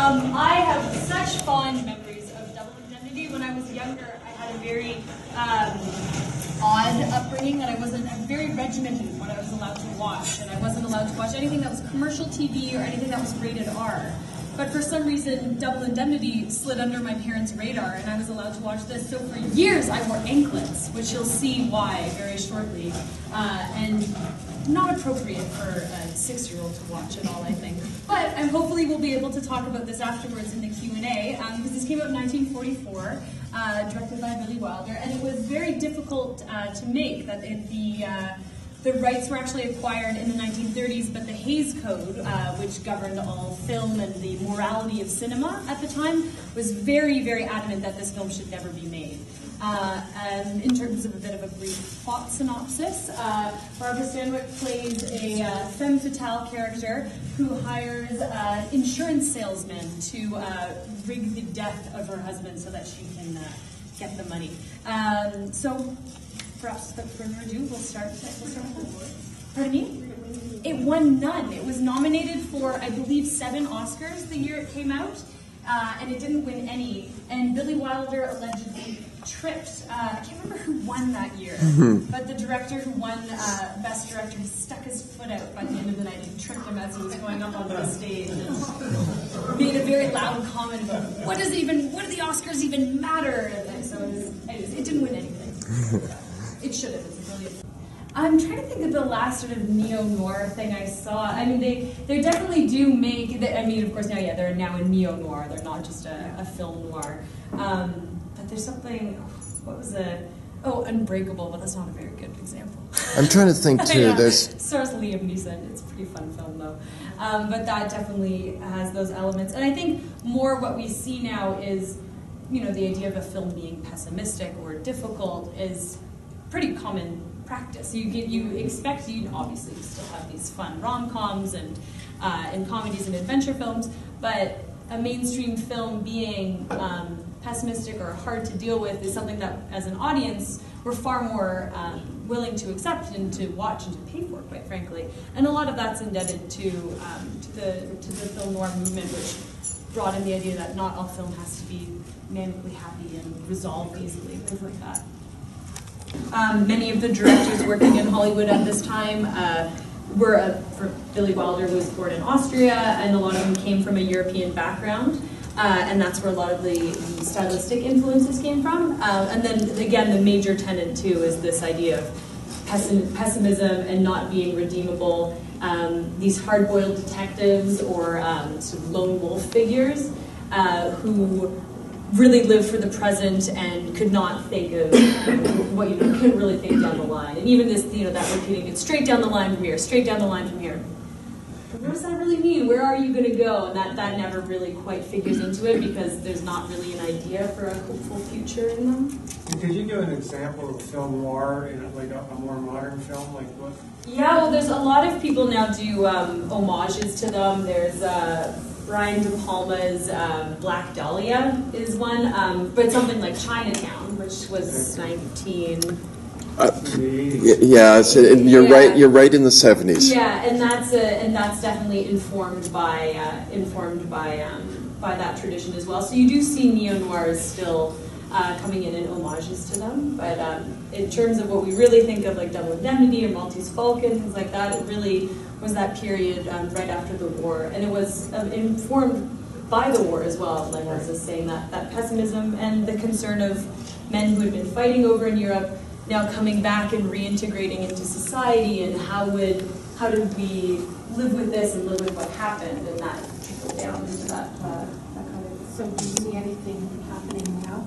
I have such fond memories of Double Indemnity. When I was younger, I had a very odd upbringing, and I wasn't very regimented in what I was allowed to watch, and I wasn't allowed to watch anything that was commercial TV or anything that was rated R. But for some reason, Double Indemnity slid under my parents' radar, and I was allowed to watch this. So for years, I wore anklets, which you'll see why very shortly, and not appropriate for a 6-year-old to watch at all, I think. But hopefully we'll be able to talk about this afterwards in the Q&A, because this came out in 1944, directed by Billy Wilder, and it was very difficult to make. That the rights were actually acquired in the 1930s, but the Hays Code, which governed all film and the morality of cinema at the time, was very, very adamant that this film should never be made. And in terms of a bit of a brief plot synopsis, Barbara Stanwyck plays a femme fatale character who hires insurance salesmen to rig the death of her husband so that she can get the money. So, perhaps without further ado, we'll start with that. Pardon me? It won none. It was nominated for, I believe, 7 Oscars the year it came out, and it didn't win any. And Billy Wilder allegedly tripped, I can't remember who won that year, but the director who won Best Director, he stuck his foot out by the end of the night and tripped him as he was going up onto the stage and made a very loud comment about what do the Oscars even matter? And so it didn't win anything. It should have. It's brilliant. I'm trying to think of the last sort of neo-noir thing I saw. I mean, they definitely do make, I mean, of course, now, yeah, they're now in neo-noir. They're not just a film noir. But there's something, what was it? Oh, Unbreakable, but that's not a very good example. I'm trying to think, too. Yeah. There's Stars Liam Neeson. It's a pretty fun film, though. But that definitely has those elements. And I think more what we see now is, you know, the idea of a film being pessimistic or difficult is pretty common practice. You expect, you obviously still have these fun rom-coms and comedies and adventure films, but a mainstream film being pessimistic or hard to deal with is something that, as an audience, we're far more willing to accept and to watch and to pay for, quite frankly. And a lot of that's indebted to the film noir movement, which brought in the idea that not all film has to be manically happy and resolved easily, things like that. Many of the directors working in Hollywood at this time were, for Billy Wilder, who was born in Austria, and a lot of them came from a European background, and that's where a lot of the stylistic influences came from. And then, again, the major tenet, too, is this idea of pessimism and not being redeemable. These hard-boiled detectives or sort of lone wolf figures who really lived for the present and could not think of what couldn't really think down the line. And even this, that repeating it straight down the line from here, straight down the line from here. But what does that really mean? Where are you going to go? And that never really quite figures into it because there's not really an idea for a hopeful future in them. Could you give an example of film noir in like a more modern film? Like what? Yeah, well, there's a lot of people now do homages to them. There's Brian De Palma's Black Dahlia is one, but something like Chinatown, which was 19. Yeah, you're right. You're right in the 70s. Yeah, and that's definitely informed by that tradition as well. So you do see neo-noirs still coming in and homages to them, but in terms of what we really think of, like Double Indemnity or Maltese Falcon, things like that, it really was that period right after the war, and it was informed by the war as well. Like I was just saying, that pessimism and the concern of men who had been fighting over in Europe now coming back and reintegrating into society, and how did we live with this and live with what happened, and that trickled down into that kind of. So do you see anything happening now?